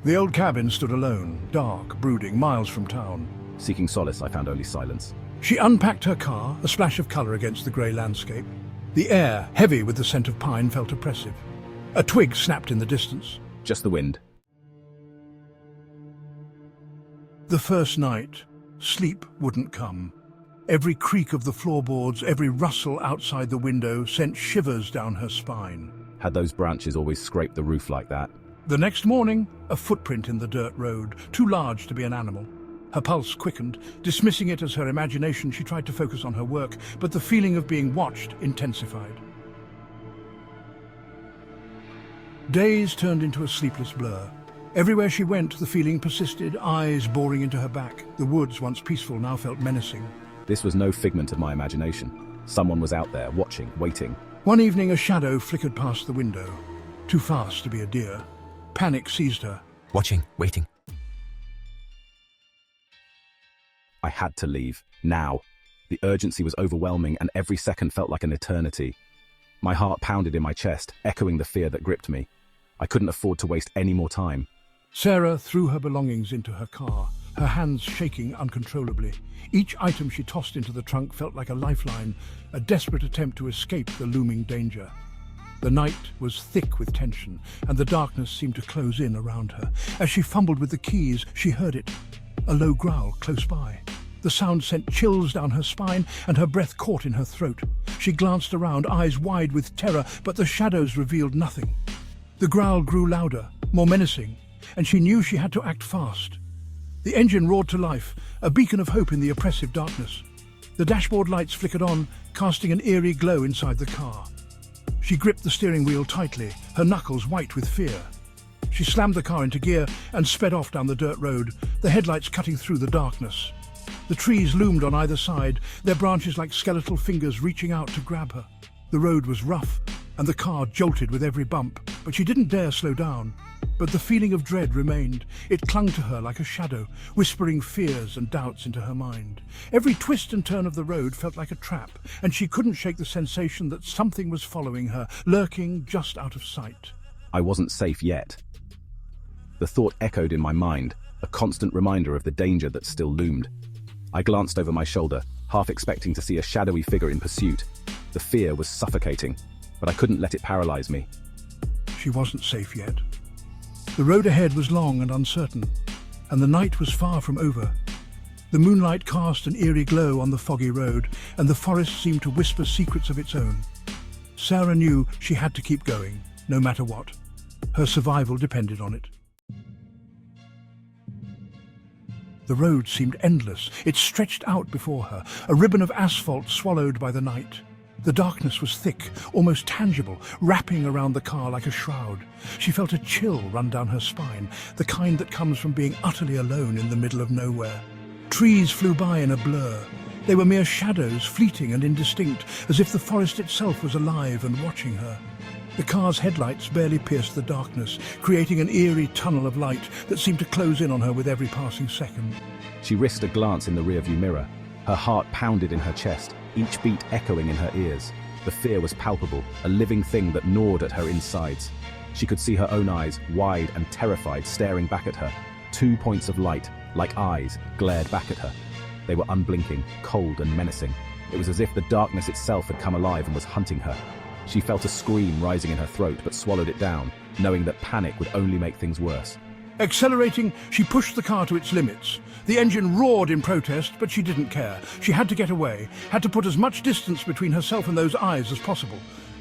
The old cabin stood alone, dark, brooding, miles from town. Seeking solace, I found only silence. She unpacked her car, a splash of colour against the grey landscape. The air, heavy with the scent of pine, felt oppressive. A twig snapped in the distance. Just the wind. The first night, sleep wouldn't come. Every creak of the floorboards, every rustle outside the window sent shivers down her spine. Had those branches always scraped the roof like that? The next morning, a footprint in the dirt road, too large to be an animal. Her pulse quickened. Dismissing it as her imagination, she tried to focus on her work, but the feeling of being watched intensified. Days turned into a sleepless blur. Everywhere she went, the feeling persisted, eyes boring into her back. The woods, once peaceful, now felt menacing. This was no figment of my imagination. Someone was out there, watching, waiting. One evening, a shadow flickered past the window. Too fast to be a deer. Panic seized her. Watching, waiting. I had to leave. Now. The urgency was overwhelming, and every second felt like an eternity. My heart pounded in my chest, echoing the fear that gripped me. I couldn't afford to waste any more time. Sarah threw her belongings into her car, her hands shaking uncontrollably. Each item she tossed into the trunk felt like a lifeline, a desperate attempt to escape the looming danger. The night was thick with tension, and the darkness seemed to close in around her. As she fumbled with the keys, she heard it, a low growl close by. The sound sent chills down her spine, and her breath caught in her throat. She glanced around, eyes wide with terror, but the shadows revealed nothing. The growl grew louder, more menacing, and she knew she had to act fast. The engine roared to life, a beacon of hope in the oppressive darkness. The dashboard lights flickered on, casting an eerie glow inside the car. She gripped the steering wheel tightly, her knuckles white with fear. She slammed the car into gear and sped off down the dirt road, the headlights cutting through the darkness. The trees loomed on either side, their branches like skeletal fingers reaching out to grab her. The road was rough, and the car jolted with every bump, but she didn't dare slow down. But the feeling of dread remained. It clung to her like a shadow, whispering fears and doubts into her mind. Every twist and turn of the road felt like a trap, and she couldn't shake the sensation that something was following her, lurking just out of sight. I wasn't safe yet. The thought echoed in my mind, a constant reminder of the danger that still loomed. I glanced over my shoulder, half expecting to see a shadowy figure in pursuit. The fear was suffocating, but I couldn't let it paralyze me. She wasn't safe yet. The road ahead was long and uncertain, and the night was far from over. The moonlight cast an eerie glow on the foggy road, and the forest seemed to whisper secrets of its own. Sarah knew she had to keep going, no matter what. Her survival depended on it. The road seemed endless. It stretched out before her, a ribbon of asphalt swallowed by the night. The darkness was thick, almost tangible, wrapping around the car like a shroud. She felt a chill run down her spine, the kind that comes from being utterly alone in the middle of nowhere. Trees flew by in a blur. They were mere shadows, fleeting and indistinct, as if the forest itself was alive and watching her. The car's headlights barely pierced the darkness, creating an eerie tunnel of light that seemed to close in on her with every passing second. She risked a glance in the rearview mirror. Her heart pounded in her chest, each beat echoing in her ears. The fear was palpable, a living thing that gnawed at her insides. She could see her own eyes, wide and terrified, staring back at her. 2 points of light, like eyes, glared back at her. They were unblinking, cold and menacing. It was as if the darkness itself had come alive and was hunting her. She felt a scream rising in her throat, but swallowed it down, knowing that panic would only make things worse. Accelerating, she pushed the car to its limits. The engine roared in protest, but she didn't care. She had to get away, had to put as much distance between herself and those eyes as possible.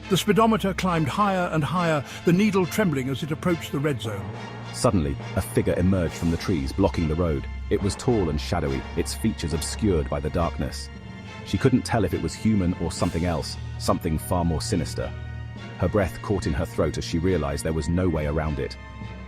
The speedometer climbed higher and higher, the needle trembling as it approached the red zone. Suddenly, a figure emerged from the trees, blocking the road. It was tall and shadowy, its features obscured by the darkness. She couldn't tell if it was human or something else, something far more sinister. Her breath caught in her throat as she realized there was no way around it.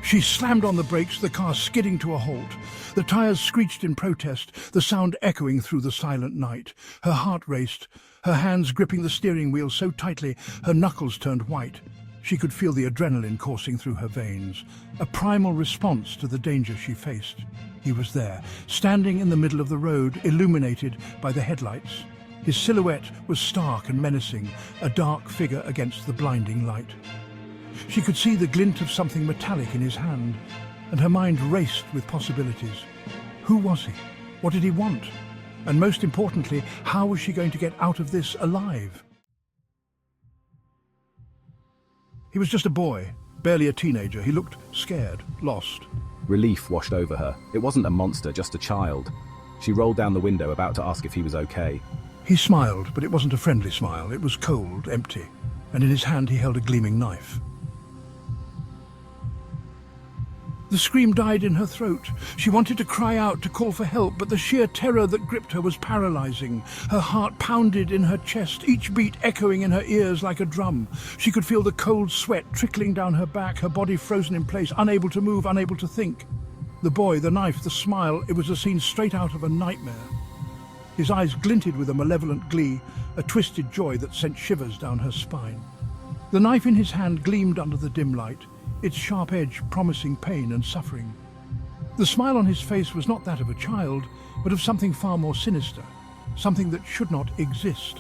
She slammed on the brakes, the car skidding to a halt. The tires screeched in protest, the sound echoing through the silent night. Her heart raced, her hands gripping the steering wheel so tightly her knuckles turned white. She could feel the adrenaline coursing through her veins, a primal response to the danger she faced. He was there, standing in the middle of the road, illuminated by the headlights. His silhouette was stark and menacing, a dark figure against the blinding light. She could see the glint of something metallic in his hand. and her mind raced with possibilities. Who was he? What did he want? And most importantly, how was she going to get out of this alive? He was just a boy, barely a teenager. He looked scared, lost. Relief washed over her. It wasn't a monster, just a child. She rolled down the window, about to ask if he was okay. He smiled, but it wasn't a friendly smile. It was cold, empty, and in his hand he held a gleaming knife. The scream died in her throat. She wanted to cry out, to call for help, but the sheer terror that gripped her was paralyzing. Her heart pounded in her chest, each beat echoing in her ears like a drum. She could feel the cold sweat trickling down her back, her body frozen in place, unable to move, unable to think. The boy, the knife, the smile, it was a scene straight out of a nightmare. His eyes glinted with a malevolent glee, a twisted joy that sent shivers down her spine. The knife in his hand gleamed under the dim light, its sharp edge promising pain and suffering. The smile on his face was not that of a child, but of something far more sinister, something that should not exist.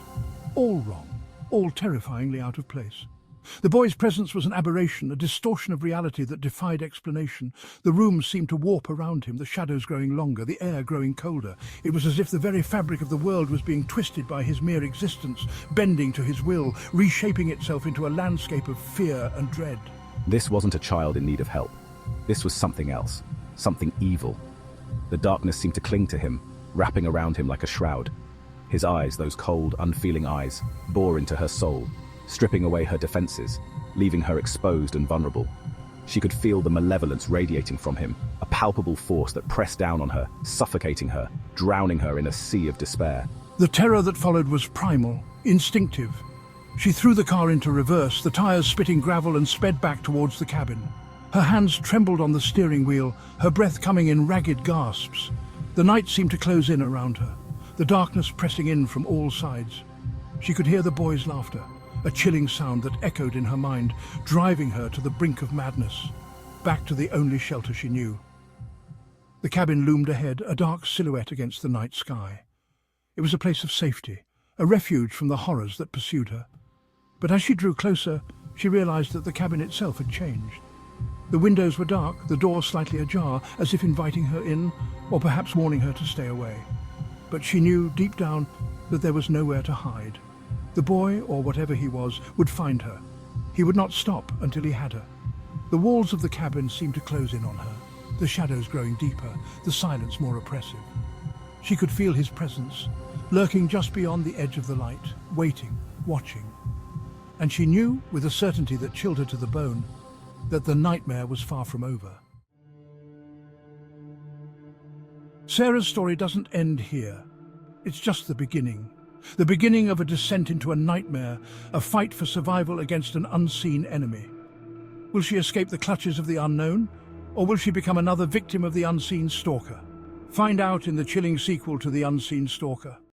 All wrong, all terrifyingly out of place. The boy's presence was an aberration, a distortion of reality that defied explanation. The room seemed to warp around him, the shadows growing longer, the air growing colder. It was as if the very fabric of the world was being twisted by his mere existence, bending to his will, reshaping itself into a landscape of fear and dread. This wasn't a child in need of help. This was something else, something evil. The darkness seemed to cling to him, wrapping around him like a shroud. His eyes, those cold, unfeeling eyes, bore into her soul, stripping away her defenses, leaving her exposed and vulnerable. She could feel the malevolence radiating from him, a palpable force that pressed down on her, suffocating her, drowning her in a sea of despair. The terror that followed was primal, instinctive. She threw the car into reverse, the tires spitting gravel, and sped back towards the cabin. Her hands trembled on the steering wheel, her breath coming in ragged gasps. The night seemed to close in around her, the darkness pressing in from all sides. She could hear the boy's laughter, a chilling sound that echoed in her mind, driving her to the brink of madness, back to the only shelter she knew. The cabin loomed ahead, a dark silhouette against the night sky. It was a place of safety, a refuge from the horrors that pursued her. But as she drew closer, she realized that the cabin itself had changed. The windows were dark, the door slightly ajar, as if inviting her in, or perhaps warning her to stay away. But she knew deep down that there was nowhere to hide. The boy, or whatever he was, would find her. He would not stop until he had her. The walls of the cabin seemed to close in on her, the shadows growing deeper, the silence more oppressive. She could feel his presence, lurking just beyond the edge of the light, waiting, watching. And she knew, with a certainty that chilled her to the bone, that the nightmare was far from over. Sarah's story doesn't end here. It's just the beginning of a descent into a nightmare, a fight for survival against an unseen enemy. Will she escape the clutches of the unknown, or will she become another victim of the unseen stalker? Find out in the chilling sequel to The Unseen Stalker.